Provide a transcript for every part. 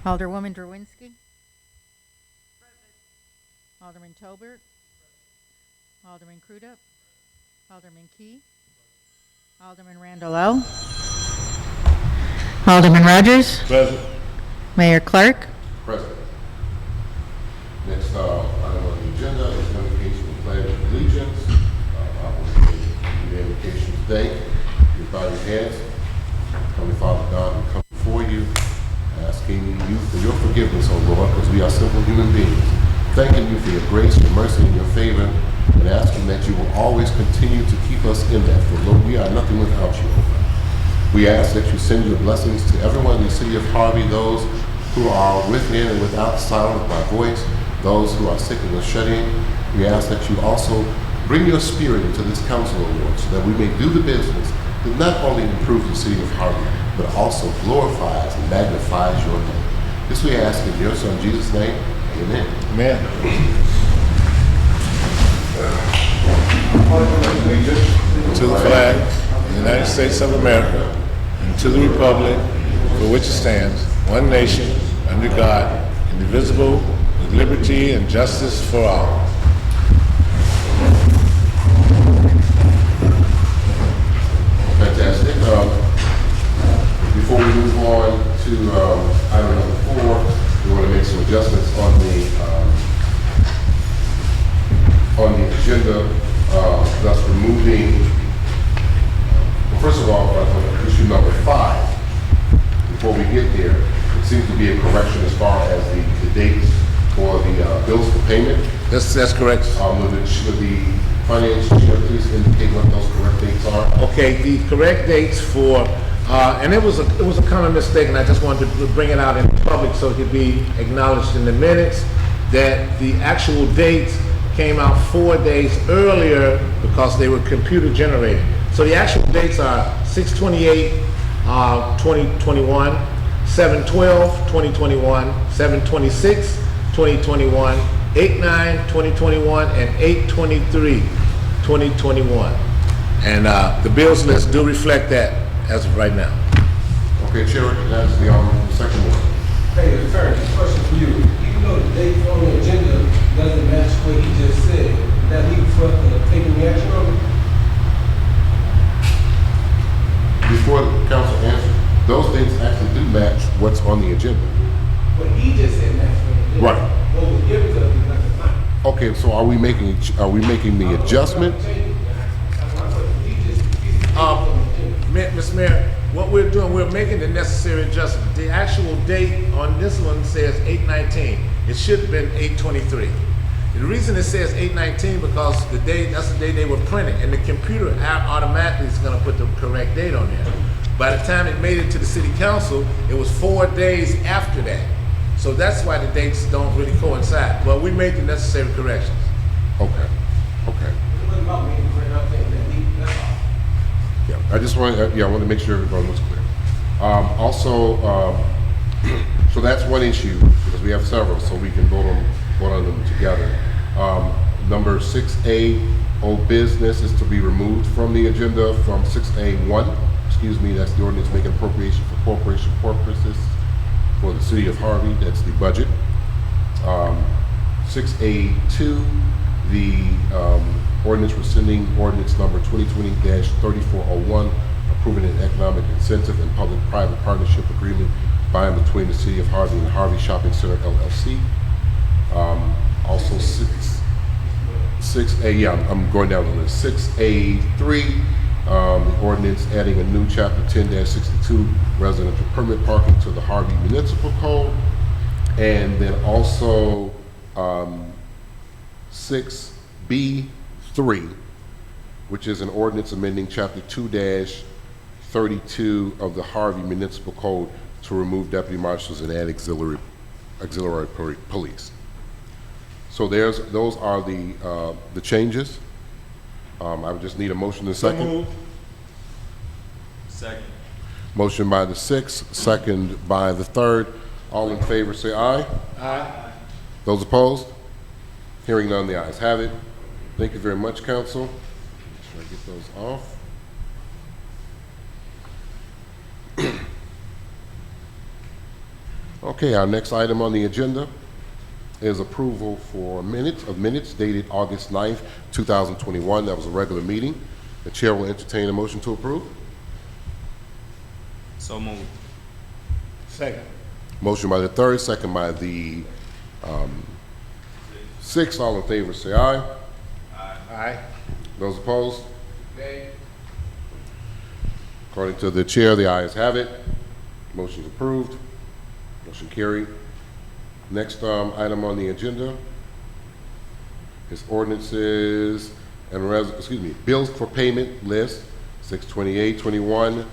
Alderwoman Drewinski. Alderman Tolbert. Alderman Crudup. Alderman Key. Alderman Randall O. Alderman Rogers. Present. Mayor Clark. Present. Next item on the agenda is invocation of pledge of allegiance. I will do the invocation today. You bow your heads. Holy Father God, we come before you, asking you for your forgiveness, O Lord, because we are simple human beings. Thanking you for your grace, your mercy, and your favor, and asking that you will always continue to keep us in that. For Lord, we are nothing without you, O God. We ask that you send your blessings to everyone in the city of Harvey, those who are within and without sound of my voice, those who are sick and are shut in. We ask that you also bring your spirit into this council, O Lord, so that we may do the business that not only improves the city of Harvey, but also glorifies and magnifies your name. This we ask in your Son, Jesus' name. Amen. Amen. To the flag of the United States of America and to the republic for which it stands, one nation, under God, indivisible, with liberty and justice for all. Fantastic. Before we move on to item number 4, we want to make some adjustments on the agenda, thus removing, well, first of all, on issue number 5. Before we get there, it seems to be a correction as far as the dates for the bills for payment. That's correct. Would the finance chair please indicate what those correct dates are? Okay, the correct dates for, and it was a common mistake, and I just wanted to bring it out in public so it could be acknowledged in the minutes, that the actual dates came out 4 days earlier because they were computer generated. So the actual dates are 6/28, 2021, 7/12, 2021, 7/26, 2021, 8/9, 2021, and 8/23, 2021. And the bills list do reflect that as of right now. Okay, Chair, that's the second one. Hey, attorney, question for you. Even though the date on the agenda doesn't match what he just said, that he for taking the action on it? Before the council answers, those dates actually do match what's on the agenda. What he just said match what he did. Right. What was given to us is not the time. Okay, so are we making the adjustment? Mr. Mayor, what we're doing, we're making the necessary adjustment. The actual date on this one says 8/19. It should have been 8/23. The reason it says 8/19 because that's the day they were printed, and the computer automatically is going to put the correct date on there. By the time it made it to the city council, it was 4 days after that. So that's why the dates don't really coincide. But we made the necessary corrections. Okay. It wasn't about me, I'm saying that he, that's all. Yeah, I just want to, I want to make sure everyone was clear. So that's one issue, because we have several, so we can vote on them together. Number 6A, old business, is to be removed from the agenda from 6A1. Excuse me, that's the ordinance making appropriation for corporation purposes for the city of Harvey. That's the budget. 6A2, the ordinance rescinding ordinance number 2020-3401, approving an economic incentive and public-private partnership agreement by and between the city of Harvey and Harvey Shopping Center LLC. Also 6A, yeah, I'm going down the list. 6A3, the ordinance adding a new chapter 10-62 residential permit parking to the Harvey Municipal Code. And then also 6B3, which is an ordinance amending chapter 2-32 of the Harvey Municipal Code to remove deputy marshals and add auxiliary police. So those are the changes. I would just need a motion and a second. So moved. Second. Motion by the 6th, second by the 3rd. All in favor say aye. Aye. Those opposed? Hearing none, the ayes have it. Thank you very much, council. Make sure I get those off. Okay, our next item on the agenda is approval for minutes dated August 9th, 2021. That was a regular meeting. The chair will entertain a motion to approve. So moved. Second. Motion by the third, second by the sixth. All in favor, say aye. Aye. Those opposed? According to the chair, the ayes have it. Motion's approved. Motion carried. Next item on the agenda is ordinances and bills for payment list, 62821,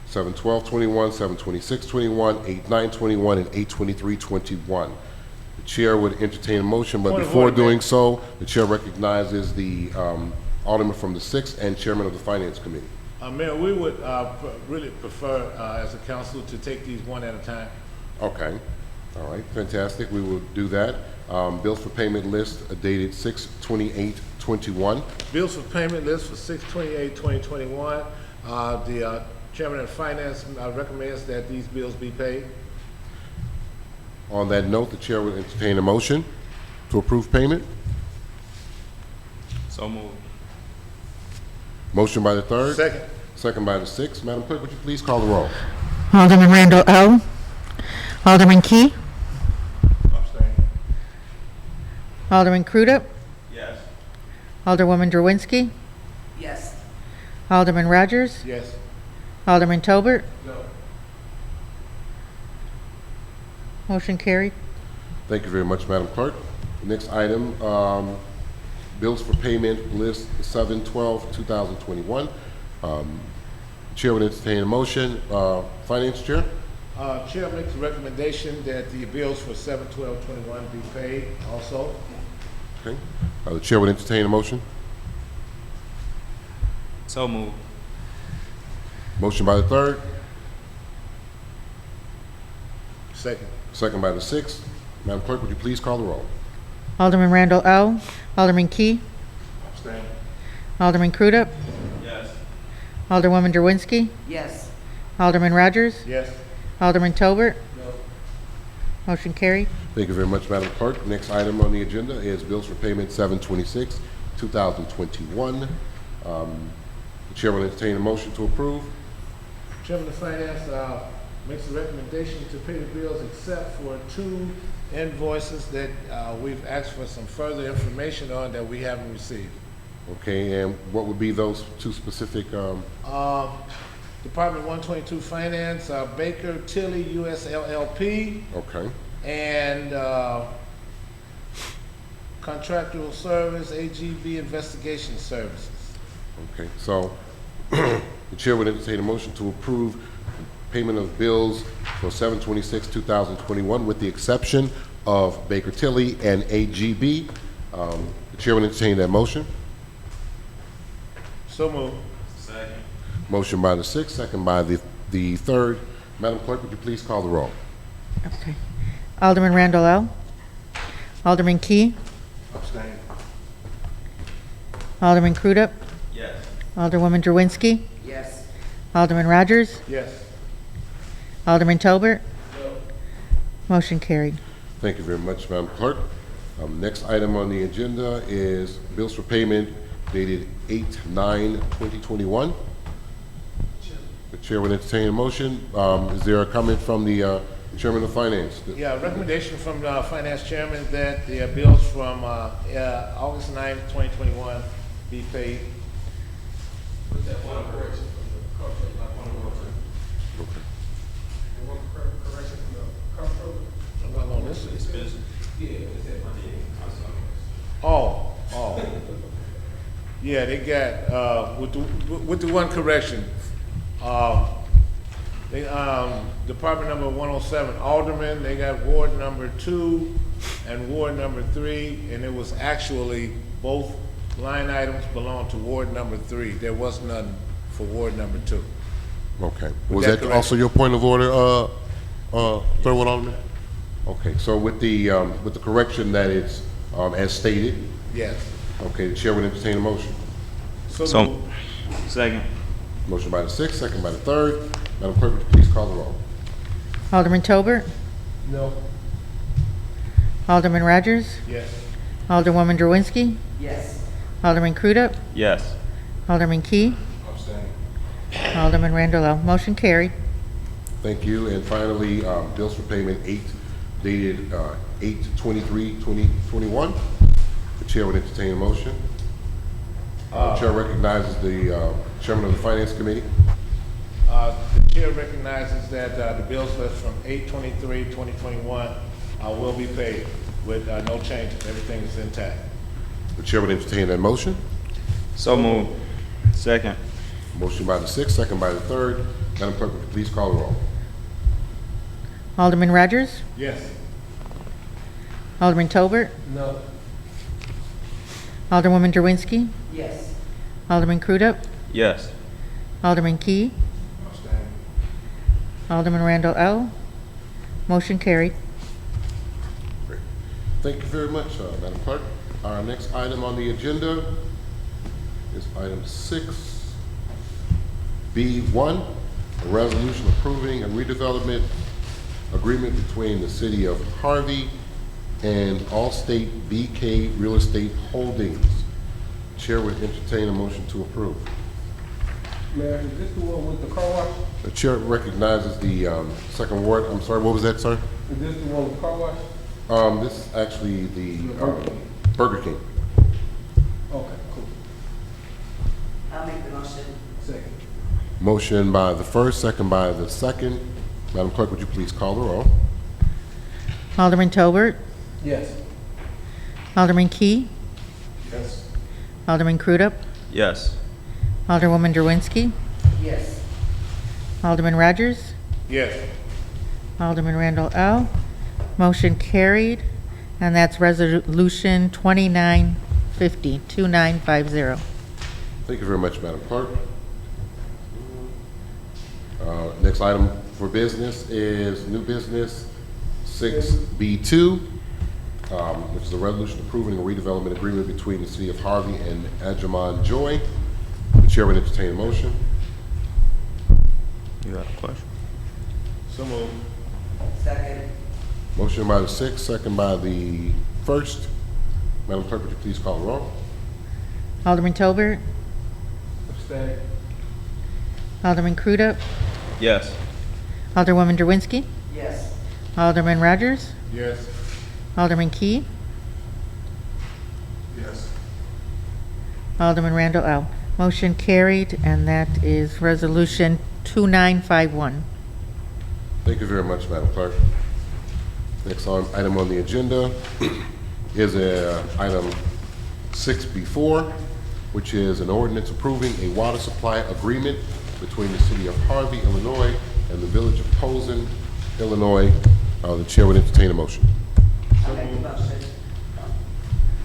71221, 72621, 8921, and 82321. The chair would entertain a motion, but Point of before order, doing Mayor. so, the chair recognizes the alderman from the 6th and chairman of the finance committee. Mayor, we would really prefer, as a council, to take these one at a time. Okay, all right, fantastic, we will do that. Bills for payment list dated 6/28/21. Bills for payment list for 6/28/2021. The chairman of finance recommends that these bills be paid. On that note, the chair will entertain a motion to approve payment. So moved. Motion by the third. Second. Second by the sixth. Madam Clerk, would you please call the roll? Alderman Randall O. Alderman Key. Abstain. Alderman Crudup. Yes. Alderwoman Drowinski. Yes. Alderman Rogers. Yes. Alderman Tolbert. No. Motion carried. Thank you very much, Madam Clerk. The next item, bills for payment list 7/12/2021. Chair would entertain a motion. Finance Chair? Chair makes a recommendation that the bills for 7/12/21 be paid also. Okay. The chair would entertain a motion. So moved. Motion by the third, Second. second by the sixth. Madam Clerk, would you please call the roll? Alderman Randall O. Alderman Key. Abstain. Alderman Crudup. Yes. Alderwoman Drowinski. Yes. Alderman Rogers. Yes. Alderman Tolbert. No. Motion carried. Thank you very much, Madam Clerk. Next item on the agenda is bills for payment 7/26/2021. The chair will entertain a motion to approve. Chairman of Finance makes a recommendation to pay the bills except for two invoices that we've asked for some further information on that we haven't received. Okay, and what would be those two specific, Department 122 Finance, Baker Tilly US LLP, okay, and Contractual Service, AGB Investigation Services. okay. So the chair would entertain a motion to approve payment of bills for 7/26/2021 with the exception of Baker Tilly and AGB. The chair would entertain that motion. So moved. Second. Motion by the sixth, second by the third. Madam Clerk, would you please call the roll? Okay. Alderman Randall O. Alderman Key. Abstain. Alderman Crudup. Yes. Alderwoman Drowinski. Yes. Alderman Rogers. Yes. Alderman Tolbert. No. Motion Motion carried. Thank you very much, Madam Clerk. Next item on the agenda is bills for payment dated 8/9/2021. The chair will entertain a motion. Is there a comment from the chairman of finance? Yeah, recommendation from the Finance Chairman that the bills from August 9th, 2021 be paid. Put that one correction from the comptroller, not one correction. Okay. And one correction from the comptroller. Well, on this is, Yeah, it's that one. oh. Yeah, they got, with the one correction, Department number 107, Alderman, they got Ward number 2 and Ward number 3, and it was actually both line items belong to Ward number 3. There was none for Ward number 2. Okay. With Was that that also correction. your point of order, Third Ward Alderman? Okay, so with the correction that it's as stated, Yes. okay, the chair would entertain a motion. So moved. second. Motion by the sixth, second by the third. Madam Clerk, would you please call the roll? Alderman Tolbert. No. Alderman Rogers? Yes. Alderwoman Drowinski? Yes. Alderman Crudup? Yes. Alderman Key? Alderman Randall L. Motion carried. Thank you. And finally, bills for payment dated 8/23/2021. The chair would entertain a motion. The chair recognizes the chairman of the finance committee. The chair recognizes that the bills list from 8/23/2021 will be paid with no changes. Everything is intact. The chair would entertain that motion. So moved. Second. Motion by the sixth, second by the third. Madam Clerk, would you please call the roll? Alderman Rogers? Yes. Alderman Tolbert? No. Alderwoman Drowinski? Yes. Alderman Crudup? Yes. Alderman Key? Alderman Randall L. Motion carried. Great. Thank you very much, Madam Clerk. Our next item on the agenda is item 6B1, a resolution approving a redevelopment agreement between the City of Harvey and Allstate BK Real Estate Holdings. Chair would entertain a motion to approve. Mayor, is this the one with the car wash? The chair recognizes the second ward. I'm sorry, what was that, sir? Is this the one with the car wash? This is actually the Burger King. Burger King. Okay, cool. I'll make the motion. Second. Motion by the first, second by the second. Madam Clerk, would you please call the roll? Alderman Tolbert? Yes. Alderman Key? Yes. Alderman Crudup? Yes. Alderwoman Drowinski? Yes. Alderman Rogers? Yes. Alderman Randall L. Motion carried, and that's resolution 2950. Thank you very much, Madam Clerk. Next item for business is new business 6B2, which is a resolution approving a redevelopment agreement between the City of Harvey and Ajamon Joy. The chair would entertain a motion. You got a question? So moved. Second. Motion by the sixth, second by the first. Madam Clerk, would you please call the roll? Alderman Tolbert? Abstain. Alderman Crudup? Yes. Alderwoman Drowinski? Yes. Alderman Rogers? Yes. Alderman Key? Yes. Alderman Randall L. Motion carried, and that is resolution 2951. Thank you very much, Madam Clerk. Next item on the agenda is item 6B4, which is an ordinance approving a water supply agreement between the City of Harvey, Illinois, and the Village of Posen, Illinois. The chair would entertain a motion. I'll make the motion.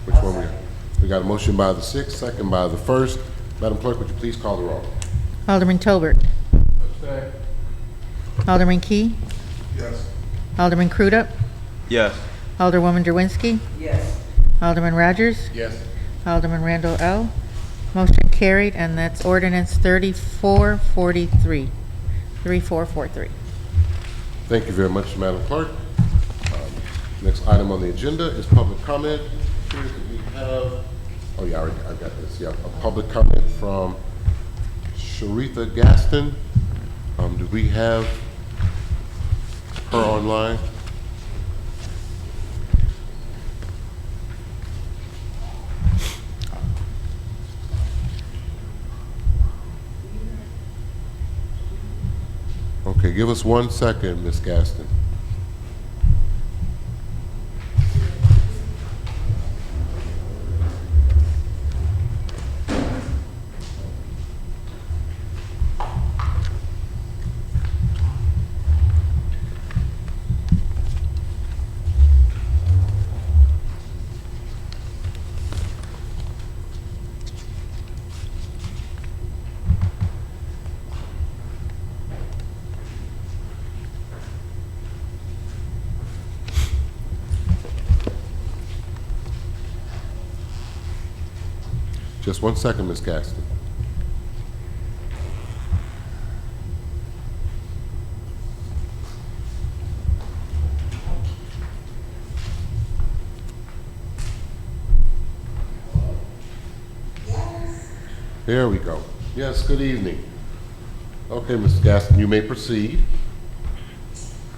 Which I'll one we got? We got a motion by the sixth, second by the first. Madam Clerk, would you please call the roll? Alderman Tolbert? Abstain. Alderman Key? Yes. Alderman Crudup? Yes. Alderwoman Drowinski? Yes. Alderman Rogers? Yes. Alderman Randall L. Motion carried, and that's ordinance 3443. 3443. Thank you very much, Madam Clerk. Next item on the agenda is public comment. Here we have, oh yeah, I got this, yeah, a public comment from Sharitha Gaston. Do we have her online? Okay, give us 1 second, Ms. Gaston. Just 1 second, Ms. Gaston. There we go. Yes, good evening. Okay, Mrs. Gaston, you may proceed.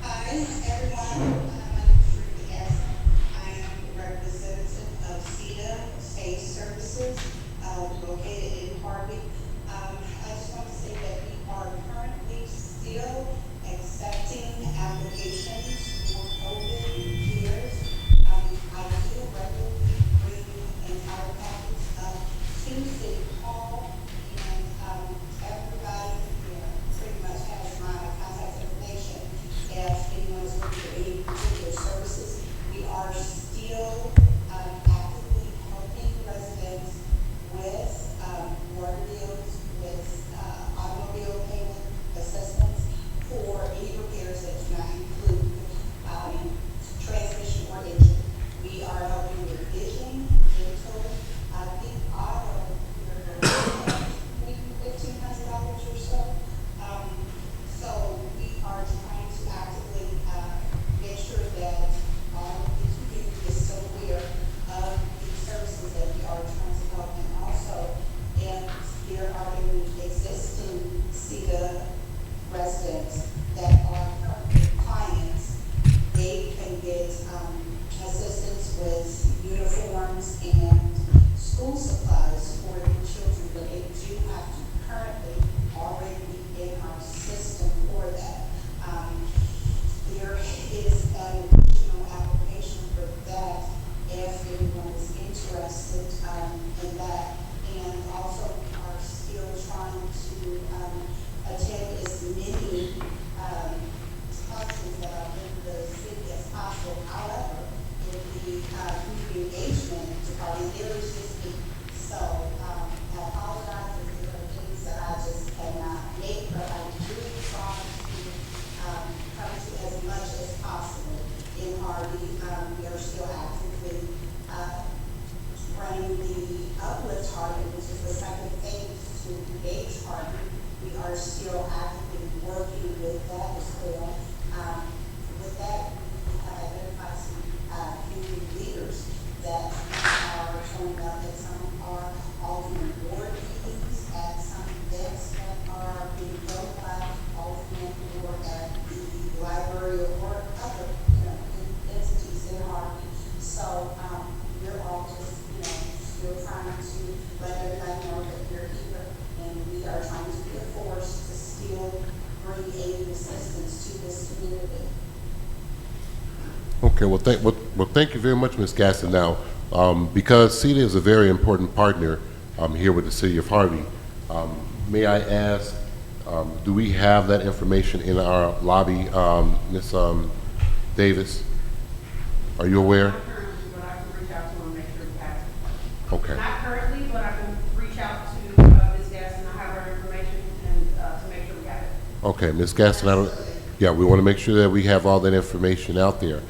Hi, everyone. My name is Ruby Gasson. I am representative of CETA State Services, located in Harvey. I just want to say that we are currently still accepting applications for COVID cares. I do regularly bring entire packets to City Hall, and everybody pretty much has my contact information. If anyone is looking for any particular services, we are still actively helping residents with water bills, with automobile payment assistance for any repairs that do not include transmission or engine. We are helping with vision, dental, I think auto, maybe $1,500 or so. So we are trying to actively make sure that all of these community is so aware of the services that we are trying to help. And also, if there are any existing CETA residents that are currently clients, they can get assistance with uniforms and school supplies for their children, but they do have to currently already be in our system for that. There is an additional application for that if anyone is interested in that. And also we are still trying to attend as many functions that are in the city as possible. However, in the community engagement department, there is just me. So I apologize if there are things that I just cannot make, but I do try to come to as much as possible in Harvey. We are still actively running the Uplift Harvey, which is the second phase to engage Harvey. We are still actively working with that as well. With that, we have identified some community leaders that are showing up at some of our Alderman board meetings, at some events that are being held by Alderman or at the library or other, entities in Harvey. So we're all just, still trying to let everybody know that we're here, and we are trying to be a force to still bring aid and assistance to this community. Okay, well, thank you very much, Ms. Gaston. Now, because CETA is a very important partner here with the City of Harvey, may I ask, do we have that information in our lobby, Ms. Davis? Are you aware? Not currently, but I can reach out to them and make sure we have it. Okay. Not currently, but I can reach out to Ms. Gaston. I have her information and to make sure we have it. Okay, Ms. Gaston, yeah, we want to make sure that we have all that information out there.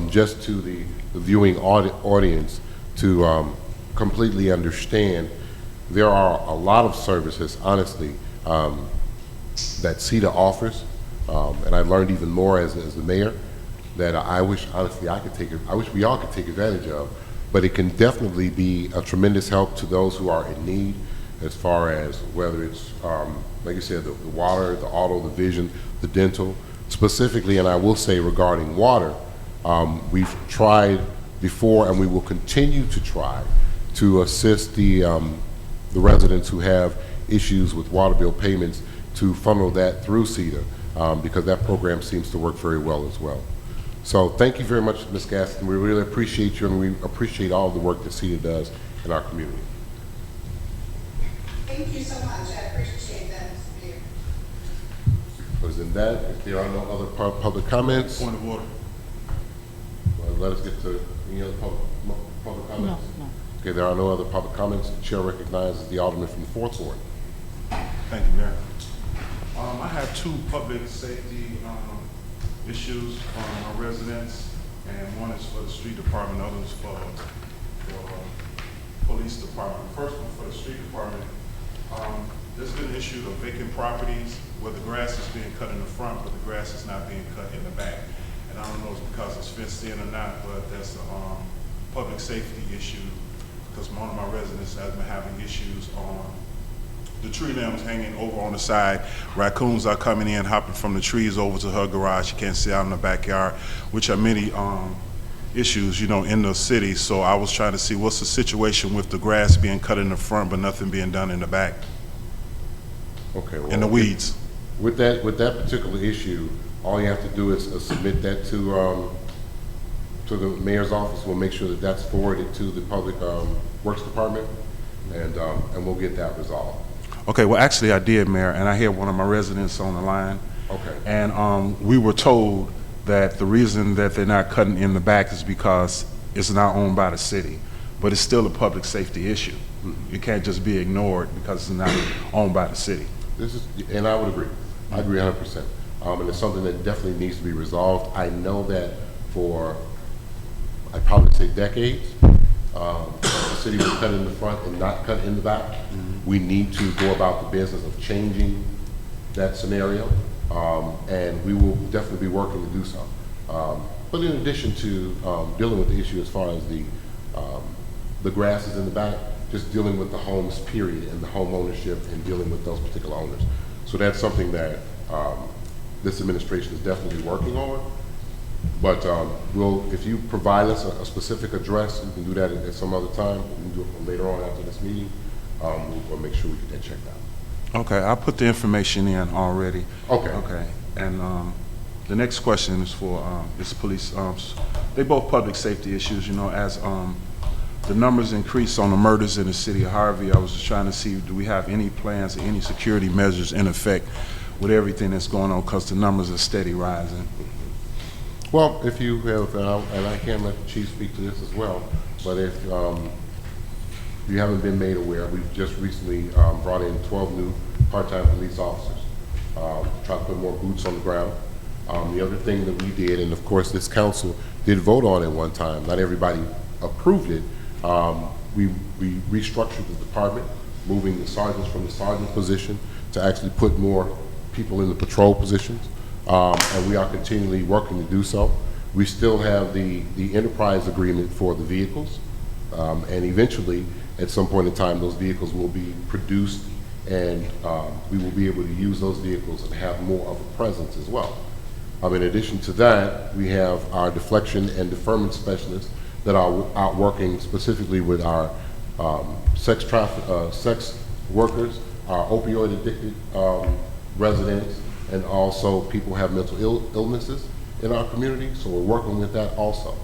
Just to the viewing audience to completely understand, there are a lot of services, honestly, that CETA offers, and I learned even more as the mayor that I wish, honestly, I wish we all could take advantage of, but it can definitely be a tremendous help to those who are in need, as far as whether it's, like you said, the water, the auto, the vision, the dental, specifically, and I will say regarding water, we've tried before, and we will continue to try to assist the residents who have issues with water bill payments to funnel that through CETA, because that program seems to work very well as well. So thank you very much, Ms. Gaston. We really appreciate you, and we appreciate all the work that CETA does in our community. Thank you so much. I appreciate that, Mr. Mayor. Other than that, if there are no other public comments, Point of order. well, let us get to any other public No, comments. no. Okay, there are no other public comments. The chair recognizes the alderman from the fourth ward. Thank you, Mayor. I have two public safety issues from our residents, and one is for the street department, the other is for police department. The first one for the street department, there's been issued of vacant properties where the grass is being cut in the front, but the grass is not being cut in the back. And I don't know if it's because it's fenced in or not, but that's a public safety issue, because one of my residents has been having issues on the tree limbs hanging over on the side. Raccoons are coming in, hopping from the trees over to her garage. She can't see out in the backyard, which are many issues, in the city. So I was trying to see what's the situation with the grass being cut in the front, but nothing being done in the back, Okay. Well, in the weeds. With that particular issue, all you have to do is submit that to the mayor's office. We'll make sure that that's forwarded to the Public Works Department, and we'll get that resolved. Okay, well, actually I did, Mayor, and I hear one of my residents on the line. Okay. And we were told that the reason that they're not cutting in the back is because it's not owned by the city, but it's still a public safety issue. It can't just be ignored because it's not owned by the city. And I would agree. I agree 100%. And it's something that definitely needs to be resolved. I know that for, I'd probably say decades, the city would cut in the front and not cut in the back. We need to go about the business of changing that scenario, and we will definitely be working to do so. But in addition to dealing with the issue as far as the grasses in the back, just dealing with the homes, period, and the home ownership and dealing with those particular owners. So that's something that this administration is definitely working on. But if you provide us a specific address, we can do that at some other time. We can do it later on after this meeting. We'll make sure we get that checked out. Okay, I put the information in already. Okay. Okay, and the next question is for is police. They both public safety issues. As the numbers increase on the murders in the city of Harvey, I was just trying to see, do we have any plans or any security measures in effect with everything that's going on, because the numbers are steady rising. Well, if you have, and I can let the chief speak to this as well, but if you haven't been made aware, we've just recently brought in 12 new part-time police officers, try to put more boots on the ground. The other thing that we did, and of course this council did vote on it one time, not everybody approved it, we restructured the department, moving the sergeants from the sergeant position to actually put more people in the patrol positions. And we are continually working to do so. We still have the enterprise agreement for the vehicles, and eventually, at some point in time, those vehicles will be produced, and we will be able to use those vehicles and have more of a presence as well. In addition to that, we have our deflection and deferment specialists that are out working specifically with our sex workers, our opioid addicted residents, and also people have mental illnesses in our community, so we're working with that also.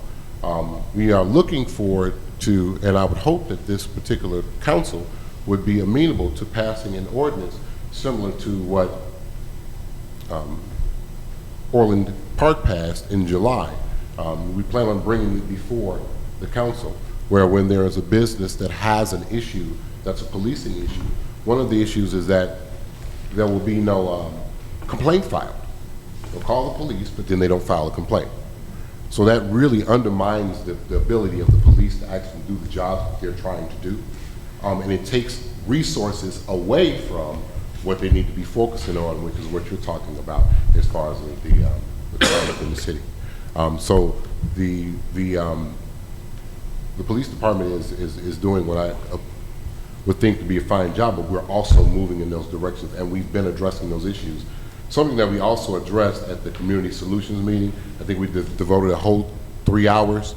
We are looking forward to, and I would hope that this particular council would be amenable to passing an ordinance similar to what Orland Park passed in July. We plan on bringing it before the council, where when there is a business that has an issue that's a policing issue, one of the issues is that there will be no complaint filed. They'll call the police, but then they don't file a complaint. So that really undermines the ability of the police to actually do the job that they're trying to do. And it takes resources away from what they need to be focusing on, which is what you're talking about as far as the development in the city. So the police department is doing what I would think to be a fine job, but we're also moving in those directions, and we've been addressing those issues. Something that we also addressed at the Community Solutions meeting, I think we devoted a whole 3 hours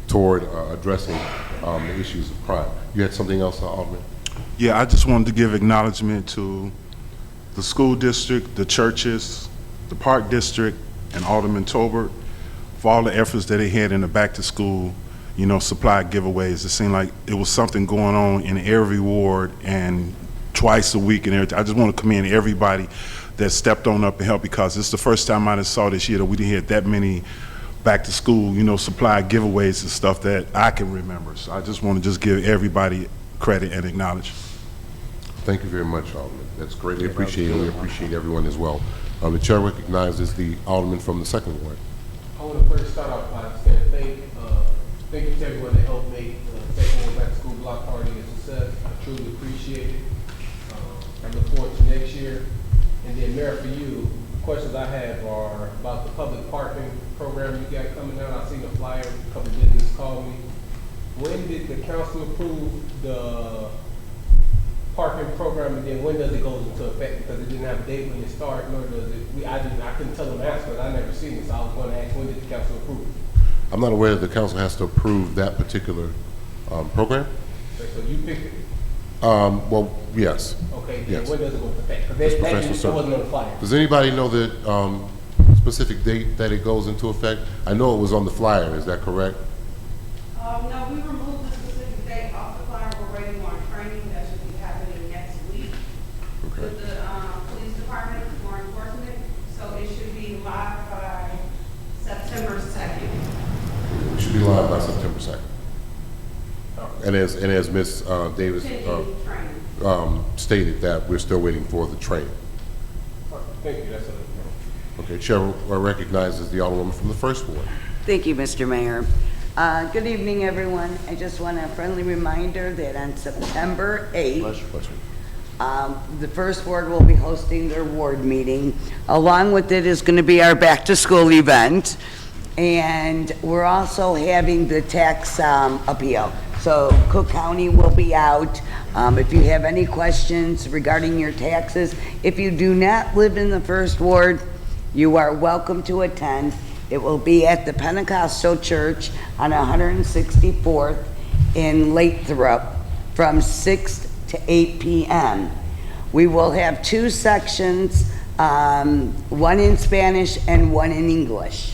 toward addressing the issues of crime. You had something else, Alderman? Yeah, I just wanted to give acknowledgement to the school district, the churches, the park district, and Alderman Tolbert for all the efforts that they had in the back to school, supply giveaways. It seemed like it was something going on in every ward and twice a week and everything. I just want to commend everybody that stepped on up and helped, because it's the first time I saw this year that we didn't have that many back to school, supply giveaways and stuff that I can remember. So I just want to give everybody credit and acknowledge. Thank you very much, Alderman. That's greatly appreciated. We appreciate everyone as well. The chair recognizes the Alderman from the second ward. I want to first start off by saying thank you to everyone that helped make the second one back to school block party a success. I truly appreciate it. I look forward to next year. And then, Mayor, for you, the questions I have are about the public parking program you got coming out. I seen the flyer, a couple of businesses called me. When did the council approve the parking program, and then when does it go into effect? Because it didn't have a date when it started, nor does it, I couldn't tell them answer, because I never seen it, so I was gonna ask, when did the council approve it? I'm not aware that the council has to approve that particular program. Okay, so you picked it, Well, yes. okay, then Yes. when does it go into effect? Because It's that professional wasn't service. on the flyer. Does anybody know the specific date that it goes into effect? I know it was on the flyer, is that correct? No, we removed the specific date off the flyer. We're waiting on training that should be happening next week Okay. with the, police department, more enforcement. So it should be live by September 2nd. It should be live by September 2nd. And as Ms. Davis Pending training. stated, that we're still waiting for the train. Thank you, that's all. Okay, Chair recognizes the Alderwoman from the first ward. Thank you, Mr. Mayor. Good evening, everyone. I just want a friendly reminder that on September 8th, Bless you. the First Ward will be hosting their ward meeting. Along with it is going to be our back-to-school event. And we're also having the tax appeal. So Cook County will be out. If you have any questions regarding your taxes, if you do not live in the First Ward, you are welcome to attend. It will be at the Pentecostal Church on 164th in Lathrop from 6 to 8 p.m. We will have two sections, one in Spanish and one in English.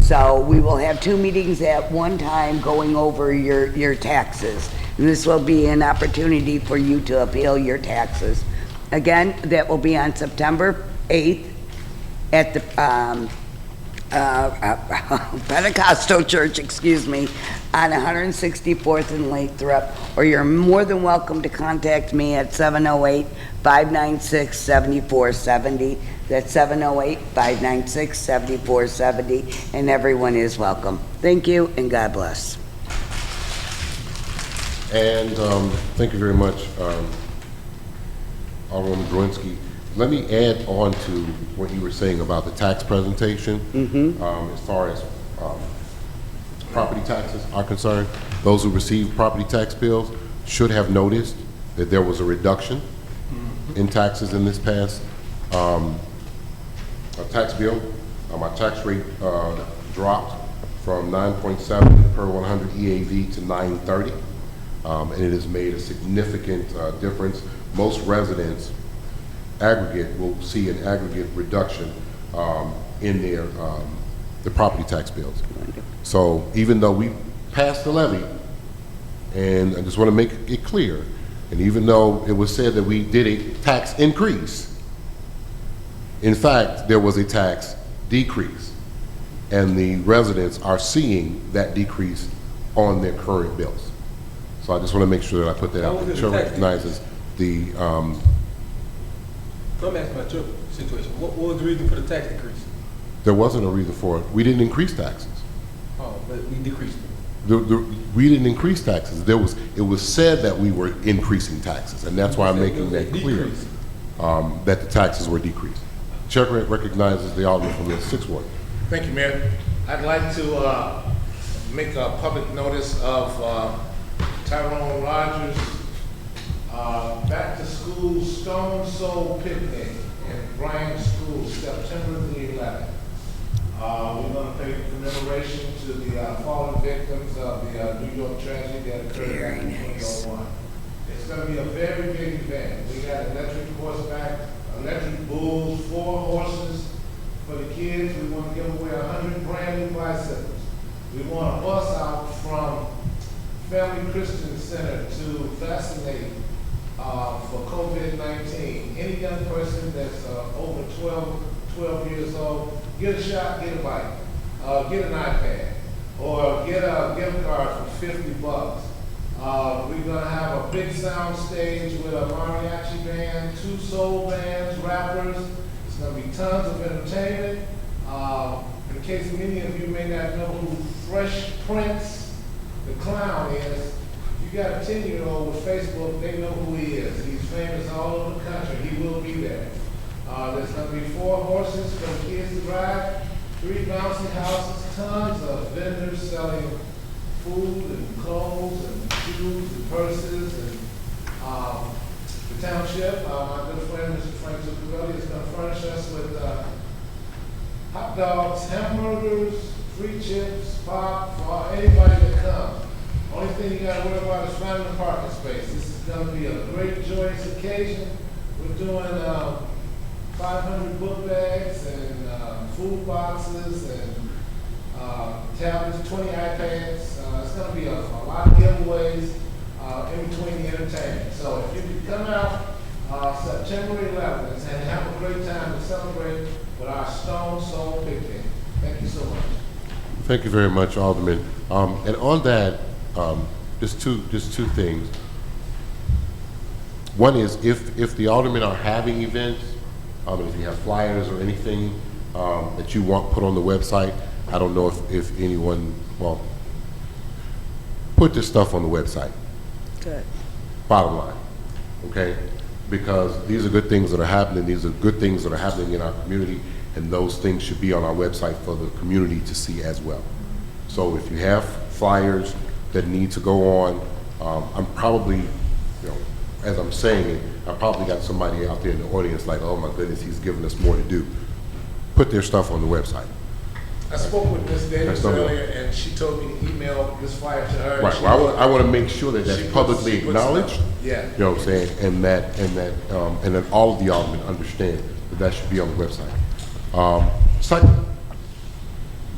So we will have two meetings at one time going over your taxes. And this will be an opportunity for you to appeal your taxes. Again, that will be on September 8th at the Pentecostal Church, on 164th and Lathrop, or you're more than welcome to contact me at 708-596-7470. That's 708-596-7470, and everyone is welcome. Thank you, and God bless. And thank you very much, Alderwoman Gruinski. Let me add on to what you were saying about the tax presentation. As far as property taxes are concerned, those who receive property tax bills should have noticed that there was a reduction in taxes in this past tax bill. My tax rate dropped from 9.7 per 100 EAV to 930, and it has made a significant difference. Most residents aggregate will see an aggregate reduction in their the property tax bills. So even though we passed the levy, and I just want to make it clear, and even though it was said that we did a tax increase, in fact, there was a tax decrease, and the residents are seeing that decrease on their current bills. So I just want to make sure that I put that out. The chair recognizes the So I'm asking about your situation. What was the reason for the tax increase? there wasn't a reason for it. We didn't increase taxes. Oh, but we decreased it. We didn't increase taxes. It was said that we were increasing taxes, and that's why I'm making that clear, that the taxes were decreased. Chair recognizes the Alderman from the Sixth Ward. Thank you, Mayor. I'd like to make a public notice of Tyrone Rogers' back-to-school Stone Soul Picnic in Bryan School, September the 11th. We're going to pay commemoration to the fallen victims of the New York tragedy that occurred back in 2001. It's going to be a very big event. We got electric horseback, electric bulls, 4 horses for the kids. We want to give away 100 brand new bicycles. We want a bus out from Family Christian Center to vaccinate for COVID-19. Any young person that's over 12 years old, get a shot, get a bike, get an iPad, or get a gift card for $50. We're gonna have a big sound stage with a mariachi band, 2 soul bands, rappers. It's gonna be tons of entertainment. In case many of you may not know who Fresh Prince, the clown, is, you got a 10-year-old with Facebook, they know who he is. He's famous all over the country. He will be there. There's going to be 4 horses for the kids to ride, 3 bouncy houses, tons of vendors selling food and clothes and shoes and purses and The township, my good friend, Mr. Frank Zuccarelli, is gonna furnish us with, hot dogs, hamburgers, free chips, pop, for anybody that comes. Only thing you gotta worry about is finding a parking space. This is gonna be a great, joyous occasion. We're doing, 500 book bags and, food boxes and, tablets, 20 iPads. It's gonna be a lot of giveaways, in between the entertainment. So if you can come out, September 11th and have a great time to celebrate with our Stone Soul Picnic. Thank you so much. Thank you very much, Alderman. And on that, just two things. One is if the aldermen are having events, if you have flyers or anything that you want put on the website, I don't know if anyone, well, put this stuff on the website. Good. Bottom line, okay? Because these are good things that are happening. These are good things that are happening in our community, and those things should be on our website for the community to see as well. So if you have flyers that need to go on, I'm probably, as I'm saying it, I probably got somebody out there in the audience like, oh my goodness, he's giving us more to do. Put their stuff on the website. I spoke with Ms. Davis That's something. earlier, and she told me to email this flyer to her. Right, She well, wrote- I want to make sure that she that's puts- publicly she puts acknowledged. stuff. Yeah. You know what I'm saying, and that all of the aldermen understand that that should be on the website. Second,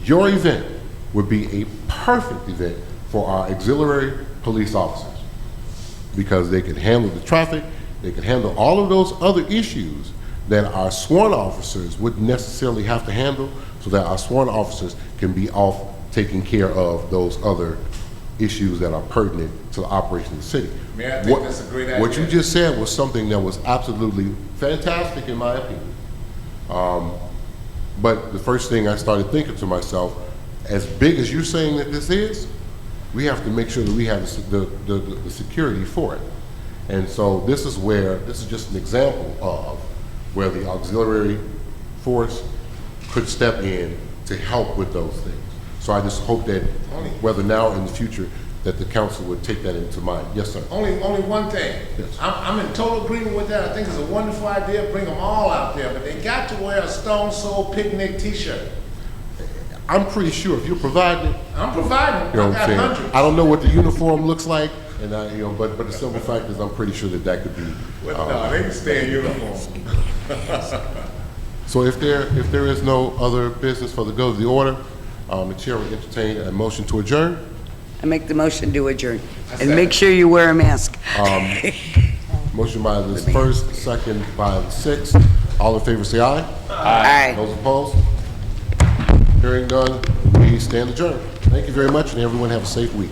your event would be a perfect event for our auxiliary police officers because they can handle the traffic, they can handle all of those other issues that our sworn officers wouldn't necessarily have to handle, so that our sworn officers can be off taking care of those other issues that are pertinent to the operation of the city. Mayor, I think that's a great What you idea. just said was something that was absolutely fantastic in my opinion. But the first thing I started thinking to myself, as big as you're saying that this is, we have to make sure that we have the security for it. And so this is just an example of where the auxiliary force could step in to help with those things. So I just hope that whether now or in the future, that the council would take that into mind. Yes, sir. Only one thing. Yes. I'm in total agreement with that. I think it's a wonderful idea. Bring them all out there, but they got to wear a Stone Soul Picnic T-shirt. I'm pretty sure if you're providing it, I'm providing. you know I what got I'm saying? hundreds. I don't know what the uniform looks like, and but the simple fact is I'm pretty sure that could be. Well, no, they can stay in uniform. So if there is no other business for the go of the order, the chair will entertain a motion to adjourn. I make the motion to adjourn. And make sure you wear a mask. Motion by the first, second by the sixth. All in favor say aye. Aye. Those opposed? Hearing none, we stand adjourned. Thank you very much, and everyone have a safe week.